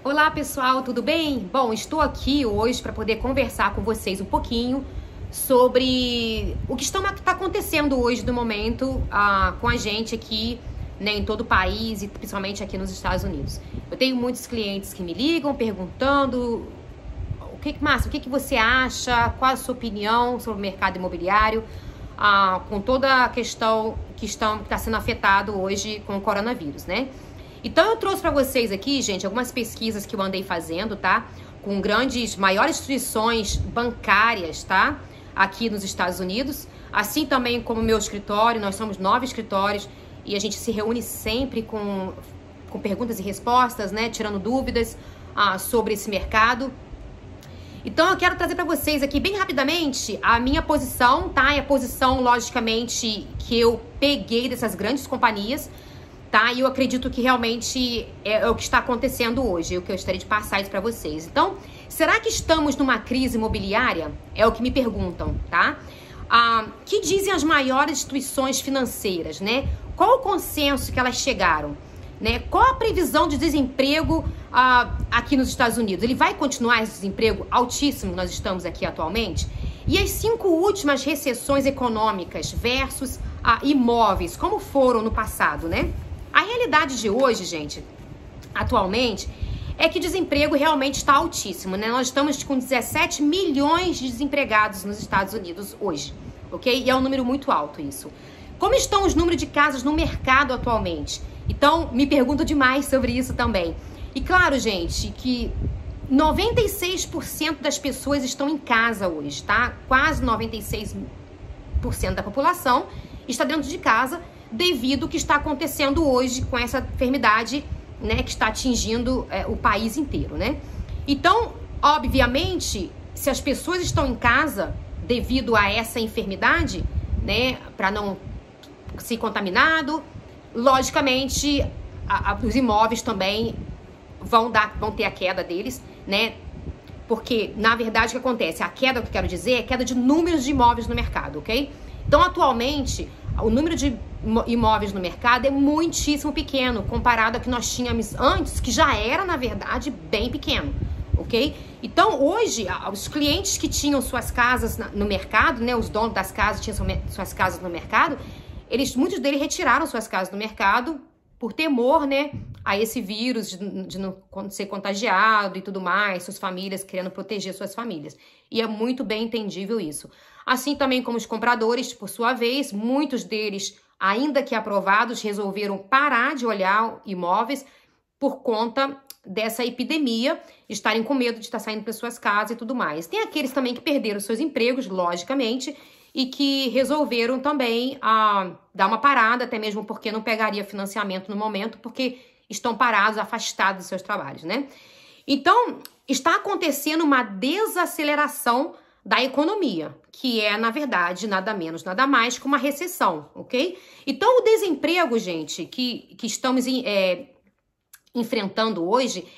Olá pessoal, tudo bem? Bom, estou aqui hoje para poder conversar com vocês um pouquinho sobre o que está acontecendo hoje no momento com a gente aqui, né, em todo o país e principalmente aqui nos Estados Unidos. Eu tenho muitos clientes que me ligam perguntando Márcia, o que você acha, qual a sua opinião sobre o mercado imobiliário, com toda a questão que está sendo afetado hoje com o coronavírus, né? Então eu trouxe para vocês aqui, gente, algumas pesquisas que eu andei fazendo, tá? Com maiores instituições bancárias, tá? Aqui nos Estados Unidos. Assim também como o meu escritório, nós somos 9 escritórios e a gente se reúne sempre com perguntas e respostas, né? Tirando dúvidas sobre esse mercado. Então eu quero trazer para vocês aqui bem rapidamente a minha posição, tá? E a posição, logicamente, que eu peguei dessas grandes companhias, tá? E eu acredito que realmente é o que está acontecendo hoje, o que eu gostaria de passar isso para vocês. Então, será que estamos numa crise imobiliária? É o que me perguntam, tá? Que dizem as maiores instituições financeiras, né? Qual o consenso que elas chegaram? Né? Qual a previsão de desemprego aqui nos Estados Unidos? Ele vai continuar esse desemprego altíssimo que nós estamos aqui atualmente? E as 5 últimas recessões econômicas versus imóveis, como foram no passado, né? A realidade de hoje, gente, atualmente, é que o desemprego realmente está altíssimo, né? Nós estamos com 17 milhões de desempregados nos Estados Unidos hoje, ok? E é um número muito alto isso. Como estão os números de casas no mercado atualmente? Então, me pergunto demais sobre isso também. E claro, gente, que 96% das pessoas estão em casa hoje, tá? Quase 96% da população está dentro de casa devido ao que está acontecendo hoje com essa enfermidade, né, que está atingindo o país inteiro, né? Então, obviamente, se as pessoas estão em casa devido a essa enfermidade, né, para não ser contaminado, logicamente, os imóveis também vão ter a queda deles, né? Porque, na verdade, o que acontece? A queda, que eu quero dizer, é a queda de números de imóveis no mercado, ok? Então, atualmente, o número de imóveis no mercado é muitíssimo pequeno, comparado ao que nós tínhamos antes, que já era, na verdade, bem pequeno, ok? Então, hoje, os clientes que tinham suas casas no mercado, né? Os donos das casas tinham suas casas no mercado, muitos deles retiraram suas casas do mercado por temor, né, a esse vírus de não ser contagiado e tudo mais, suas famílias querendo proteger suas famílias. E é muito bem entendível isso. Assim também como os compradores, por sua vez, muitos deles, ainda que aprovados, resolveram parar de olhar imóveis por conta dessa epidemia, estarem com medo de estar saindo para suas casas e tudo mais. Tem aqueles também que perderam seus empregos, logicamente, e que resolveram também dar uma parada, até mesmo porque não pegaria financiamento no momento, porque estão parados, afastados dos seus trabalhos, né? Então, está acontecendo uma desaceleração da economia, que é, na verdade, nada menos, nada mais que uma recessão, ok? Então, o desemprego, gente, que estamos enfrentando hoje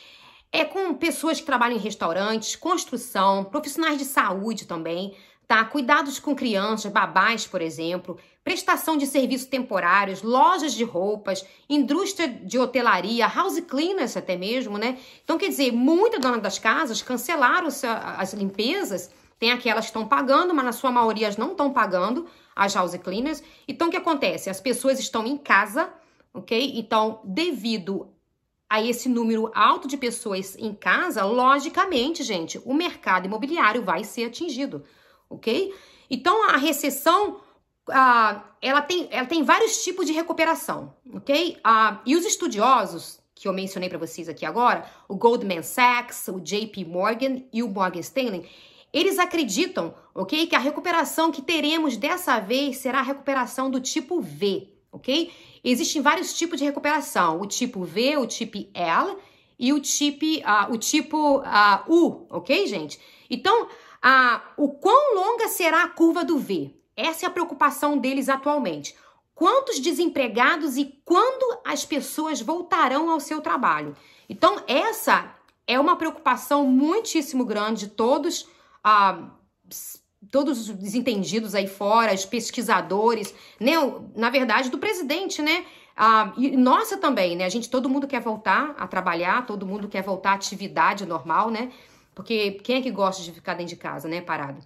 é com pessoas que trabalham em restaurantes, construção, profissionais de saúde também, tá? Cuidados com crianças, babás, por exemplo, prestação de serviços temporários, lojas de roupas, indústria de hotelaria, house cleaners até mesmo, né? Então, quer dizer, muitas donas das casas cancelaram as limpezas, tem aquelas que estão pagando, mas na sua maioria elas não estão pagando, as house cleaners. Então, o que acontece? As pessoas estão em casa, ok? Então, devido a esse número alto de pessoas em casa, logicamente, gente, o mercado imobiliário vai ser atingido. Ok? Então, a recessão, ela tem vários tipos de recuperação, ok? E os estudiosos, que eu mencionei para vocês aqui agora, o Goldman Sachs, o JP Morgan e o Morgan Stanley, eles acreditam, ok? Que a recuperação que teremos dessa vez será a recuperação do tipo V, ok? Existem vários tipos de recuperação, o tipo V, o tipo L e o tipo U, ok, gente? Então, o quão longa será a curva do V? Essa é a preocupação deles atualmente. Quantos desempregados e quando as pessoas voltarão ao seu trabalho? Então, essa é uma preocupação muitíssimo grande de todos os entendidos aí fora, os pesquisadores, né? Na verdade, do presidente, né? E nossa também, né? Todo mundo quer voltar a trabalhar, todo mundo quer voltar à atividade normal, né? Porque quem é que gosta de ficar dentro de casa, né? Parado.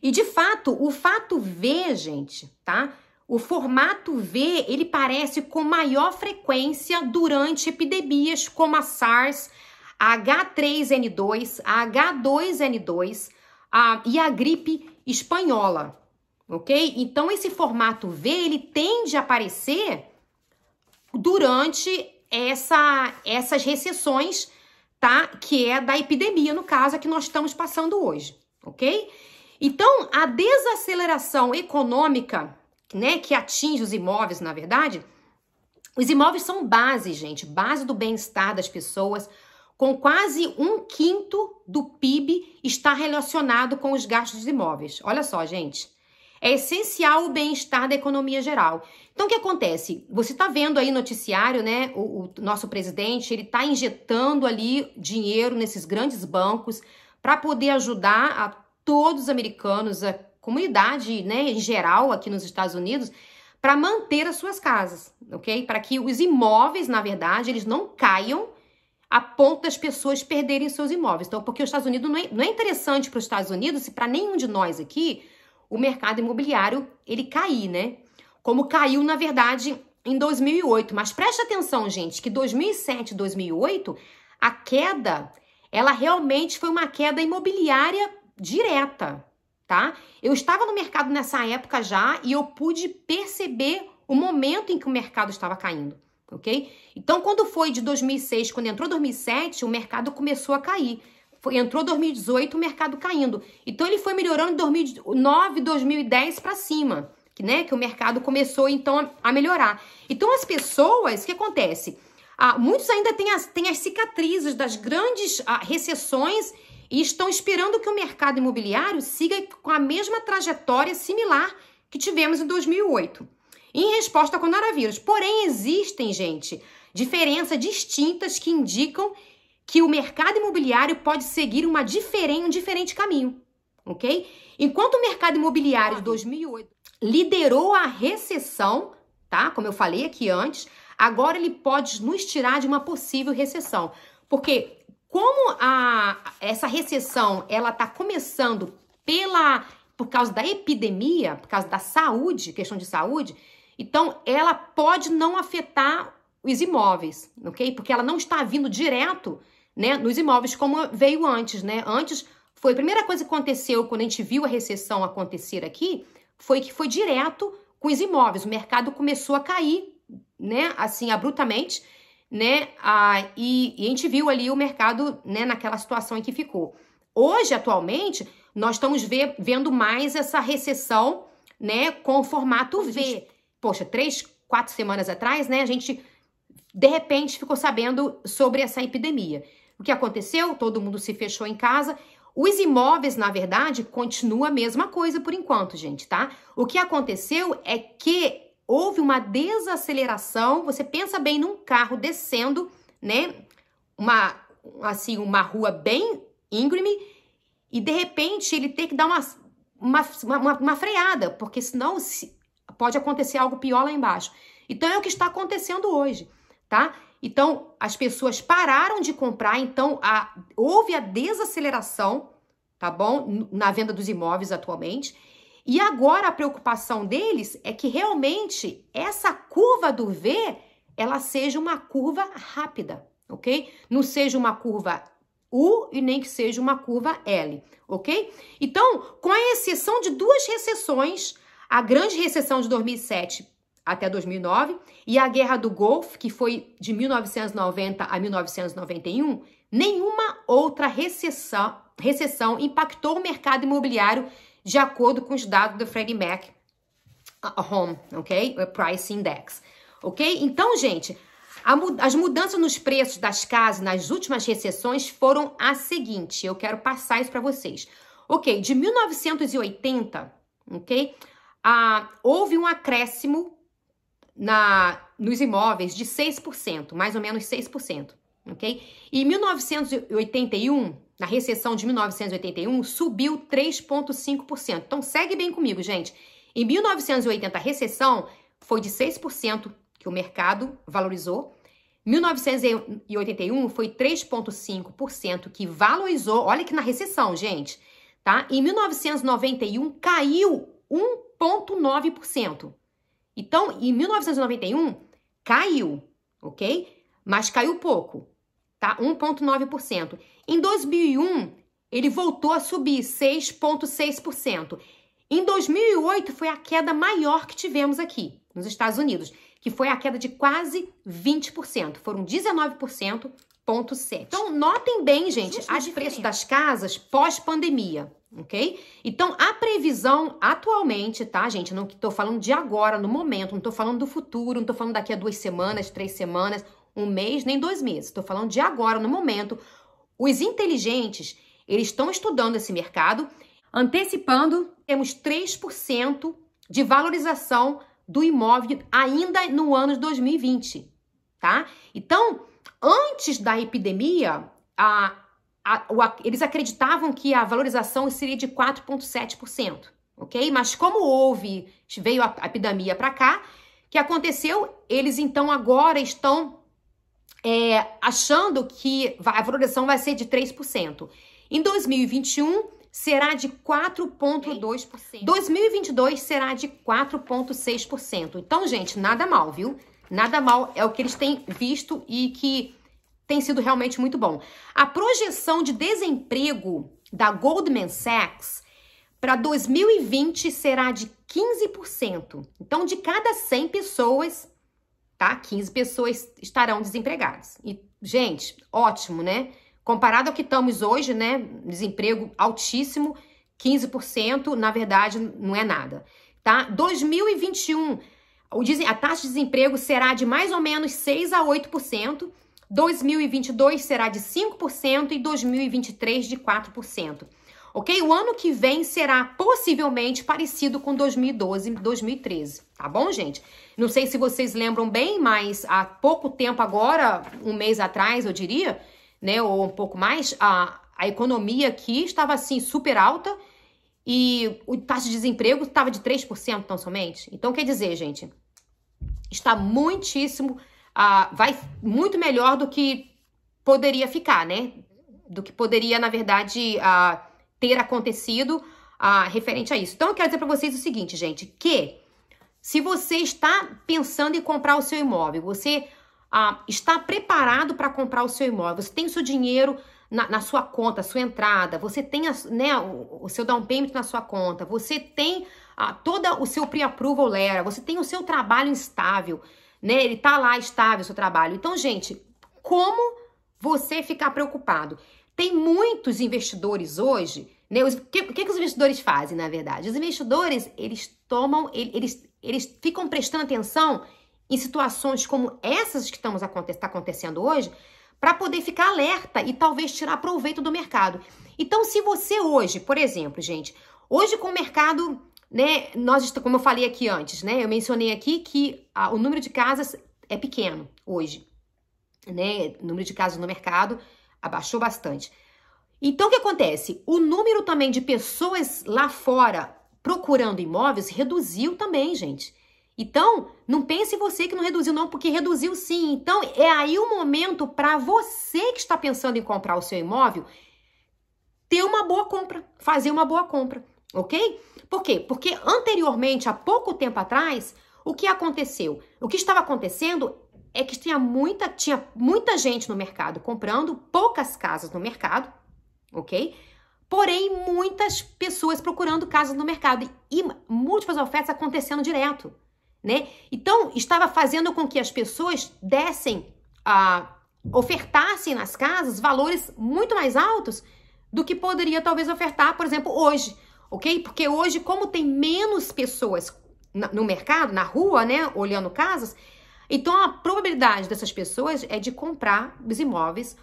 E de fato, o fato V, gente, tá? O formato V, ele parece com maior frequência durante epidemias como a SARS, a H3N2, a H2N2 e a gripe espanhola, ok? Então, esse formato V, ele tende a aparecer durante essas recessões, tá? Que é da epidemia, no caso, a que nós estamos passando hoje, ok? Então, a desaceleração econômica, né, que atinge os imóveis, na verdade, os imóveis são base, gente, base do bem-estar das pessoas, com quase 1/5 do PIB está relacionado com os gastos dos imóveis. Olha só, gente, é essencial o bem-estar da economia geral. Então, o que acontece? Você está vendo aí no noticiário, né, o nosso presidente, ele está injetando ali dinheiro nesses grandes bancos para poder ajudar a todos os americanos, a comunidade, né, em geral aqui nos Estados Unidos, para manter as suas casas, ok? Para que os imóveis, na verdade, eles não caiam a ponto das pessoas perderem seus imóveis. Então, porque os Estados Unidos não é interessante para os Estados Unidos, e para nenhum de nós aqui, o mercado imobiliário, ele cair, né? Como caiu, na verdade, em 2008. Mas preste atenção, gente, que 2007 e 2008, a queda, ela realmente foi uma queda imobiliária direta, tá? Eu estava no mercado nessa época já e eu pude perceber o momento em que o mercado estava caindo, ok? Então, quando foi de 2006, quando entrou 2007, o mercado começou a cair. Entrou 2018, o mercado caindo. Então, ele foi melhorando de 2009, 2010 para cima, né? Que o mercado começou, então, a melhorar. Então, as pessoas, o que acontece? Muitos ainda têm as cicatrizes das grandes recessões e estão esperando que o mercado imobiliário siga com a mesma trajetória similar que tivemos em 2008, em resposta ao coronavírus. Porém, existem, gente, diferenças distintas que indicam que o mercado imobiliário pode seguir um diferente caminho, ok? Enquanto o mercado imobiliário de 2008 liderou a recessão, tá? Como eu falei aqui antes, agora ele pode nos tirar de uma possível recessão. Porque como essa recessão, ela tá começando por causa da epidemia, por causa da saúde, questão de saúde, então ela pode não afetar os imóveis, ok? Porque ela não está vindo direto, né, nos imóveis como veio antes, né? Antes, foi a primeira coisa que aconteceu quando a gente viu a recessão acontecer aqui, foi que foi direto com os imóveis. O mercado começou a cair, né, assim, abruptamente, né, e a gente viu ali o mercado, né, naquela situação em que ficou. Hoje, atualmente, nós estamos vendo mais essa recessão, né, com o formato V. Poxa, 3, 4 semanas atrás, né, a gente, de repente, ficou sabendo sobre essa epidemia. O que aconteceu? Todo mundo se fechou em casa. Os imóveis, na verdade, continua a mesma coisa por enquanto, gente, tá? O que aconteceu é que houve uma desaceleração. Você pensa bem num carro descendo, né? Uma rua bem íngreme e, de repente, ele tem que dar uma freada, porque senão pode acontecer algo pior lá embaixo. Então, é o que está acontecendo hoje, tá? Então, as pessoas pararam de comprar, então houve a desaceleração, tá bom? Na venda dos imóveis atualmente. E agora a preocupação deles é que realmente essa curva do V, ela seja uma curva rápida, ok? Não seja uma curva U e nem que seja uma curva L, ok? Então, com a exceção de 2 recessões, a grande recessão de 2007 até 2009 e a Guerra do Golfo, que foi de 1990 a 1991, nenhuma outra recessão impactou o mercado imobiliário de acordo com os dados do Freddie Mac Home, ok? Price Index, ok? Então, gente, as mudanças nos preços das casas nas últimas recessões foram as seguintes. Eu quero passar isso para vocês. Ok, de 1980, ok? Houve um acréscimo nos imóveis de 6%, mais ou menos 6%, ok? E em 1981, na recessão de 1981, subiu 3,5%. Então, segue bem comigo, gente. Em 1980, a recessão foi de 6% que o mercado valorizou. 1981 foi 3,5% que valorizou. Olha que na recessão, gente, tá? Em 1991 caiu 1,9%. Então, em 1991 caiu, ok? Mas caiu pouco, tá? 1,9%. Em 2001 ele voltou a subir 6,6%. Em 2008 foi a queda maior que tivemos aqui nos Estados Unidos, que foi a queda de quase 20%. Foram 19,7%. Então, notem bem, gente, os preços das casas pós-pandemia, ok? Então, a previsão atualmente, tá, gente? Não estou falando de agora, no momento, não estou falando do futuro, não estou falando daqui a 2 semanas, 3 semanas, 1 mês, nem 2 meses. Estou falando de agora, no momento. Os inteligentes, eles estão estudando esse mercado, antecipando, temos 3% de valorização do imóvel ainda no ano de 2020, tá? Então, antes da epidemia, eles acreditavam que a valorização seria de 4,7%, ok? Mas como veio a epidemia para cá, o que aconteceu? Eles então agora estão achando que a valorização vai ser de 3%. Em 2021, será de 4,2%. 2022 será de 4,6%. Então, gente, nada mal, viu? Nada mal, é o que eles têm visto e que tem sido realmente muito bom. A projeção de desemprego da Goldman Sachs para 2020 será de 15%. Então, de cada 100 pessoas, tá? 15 pessoas estarão desempregadas. E, gente, ótimo, né? Comparado ao que estamos hoje, né? Desemprego altíssimo, 15%, na verdade, não é nada, tá? 2021, a taxa de desemprego será de mais ou menos 6 a 8%, 2022 será de 5% e 2023 de 4%. Ok? O ano que vem será possivelmente parecido com 2012 e 2013, tá bom, gente? Não sei se vocês lembram bem, mas há pouco tempo agora, 1 mês atrás, eu diria, né, ou um pouco mais, a economia aqui estava assim super alta e a taxa de desemprego estava de 3% tão somente. Então, quer dizer, gente, está muitíssimo, vai muito melhor do que poderia ficar, né? Do que poderia, na verdade, ter acontecido referente a isso. Então, eu quero dizer para vocês o seguinte, gente, que se você está pensando em comprar o seu imóvel, você está preparado para comprar o seu imóvel, você tem o seu dinheiro na sua conta, a sua entrada, você tem o seu down payment na sua conta, você tem todo o seu pre-approval letter, você tem o seu trabalho estável, né? Ele tá lá estável, o seu trabalho. Então, gente, como você ficar preocupado? Tem muitos investidores hoje, né? O que os investidores fazem, na verdade? Os investidores, eles ficam prestando atenção em situações como essas que está acontecendo hoje, para poder ficar alerta e talvez tirar proveito do mercado. Então, se você hoje, por exemplo, gente, hoje com o mercado, né, como eu falei aqui antes, né, eu mencionei aqui que o número de casas é pequeno hoje, né, o número de casas no mercado abaixou bastante. Então, o que acontece? O número também de pessoas lá fora procurando imóveis reduziu também, gente. Então, não pense você que não reduziu não, porque reduziu sim. Então, é aí o momento para você que está pensando em comprar o seu imóvel, ter uma boa compra, fazer uma boa compra, ok? Por quê? Porque anteriormente, há pouco tempo atrás, o que aconteceu? O que estava acontecendo é que tinha muita gente no mercado comprando, poucas casas no mercado, ok? Porém, muitas pessoas procurando casas no mercado e múltiplas ofertas acontecendo direto, né? Então, estava fazendo com que as pessoas ofertassem nas casas valores muito mais altos do que poderia talvez ofertar, por exemplo, hoje, ok? Porque hoje, como tem menos pessoas no mercado, na rua, né, olhando casas, então a probabilidade dessas pessoas é de comprar os imóveis,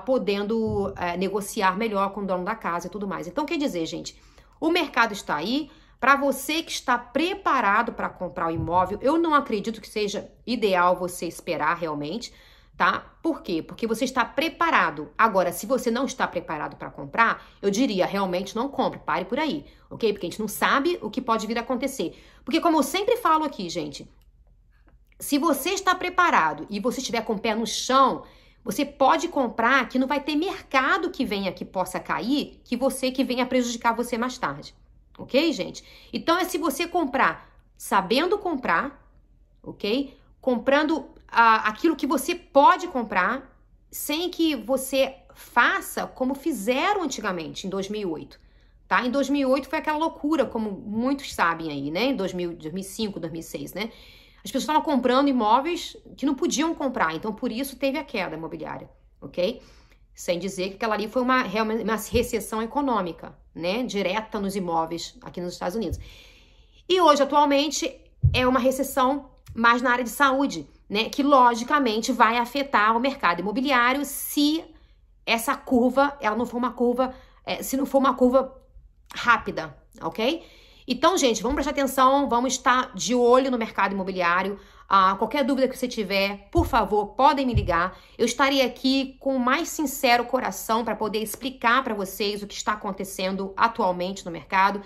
podendo negociar melhor com o dono da casa e tudo mais. Então, quer dizer, gente, o mercado está aí. Para você que está preparado para comprar o imóvel, eu não acredito que seja ideal você esperar realmente, tá? Por quê? Porque você está preparado. Agora, se você não está preparado para comprar, eu diria, realmente não compre, pare por aí, ok? Porque a gente não sabe o que pode vir a acontecer. Porque como eu sempre falo aqui, gente, se você está preparado e você estiver com o pé no chão, você pode comprar que não vai ter mercado que venha que possa cair, que venha prejudicar você mais tarde. Ok, gente? Então é se você comprar sabendo comprar, ok? Comprando aquilo que você pode comprar, sem que você faça como fizeram antigamente, em 2008, tá? Em 2008 foi aquela loucura, como muitos sabem aí, né? Em 2005, 2006, né? As pessoas estavam comprando imóveis que não podiam comprar, então por isso teve a queda imobiliária, ok? Sem dizer que aquela ali foi uma recessão econômica, né? Direta nos imóveis aqui nos Estados Unidos. E hoje, atualmente, é uma recessão mais na área de saúde, né? Que logicamente vai afetar o mercado imobiliário se essa curva, ela não for uma curva, se não for uma curva rápida, ok? Então, gente, vamos prestar atenção, vamos estar de olho no mercado imobiliário. Qualquer dúvida que você tiver, por favor, podem me ligar. Eu estarei aqui com o mais sincero coração para poder explicar para vocês o que está acontecendo atualmente no mercado.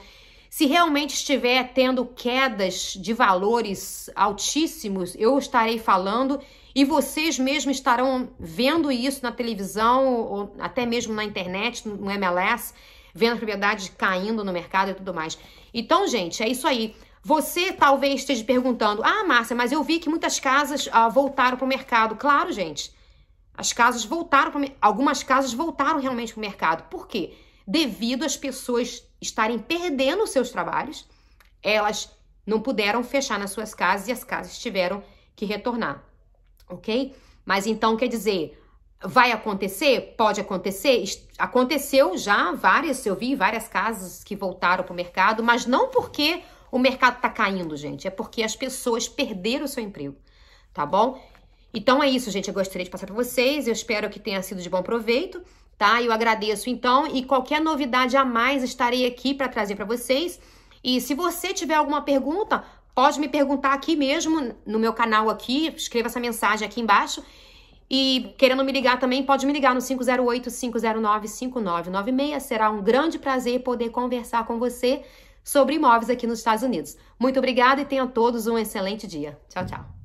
Se realmente estiver tendo quedas de valores altíssimos, eu estarei falando e vocês mesmos estarão vendo isso na televisão ou até mesmo na internet, no MLS, vendo as propriedades caindo no mercado e tudo mais. Então, gente, é isso aí. Você talvez esteja perguntando, Márcia, mas eu vi que muitas casas voltaram para o mercado. Claro, gente, as casas voltaram, algumas casas voltaram realmente para o mercado. Por quê? Devido às pessoas estarem perdendo os seus trabalhos, elas não puderam fechar nas suas casas e as casas tiveram que retornar, ok? Mas então, quer dizer, vai acontecer? Pode acontecer. Aconteceu já eu vi várias casas que voltaram para o mercado, mas não porque o mercado está caindo, gente. É porque as pessoas perderam o seu emprego, tá bom? Então é isso, gente. Eu gostaria de passar para vocês. Eu espero que tenha sido de bom proveito, tá? Eu agradeço então e qualquer novidade a mais estarei aqui para trazer para vocês. E se você tiver alguma pergunta, pode me perguntar aqui mesmo no meu canal aqui. Escreva essa mensagem aqui embaixo. E querendo me ligar também, pode me ligar no 508-509-5996. Será um grande prazer poder conversar com você sobre imóveis aqui nos Estados Unidos. Muito obrigada e tenham todos um excelente dia. Tchau, tchau.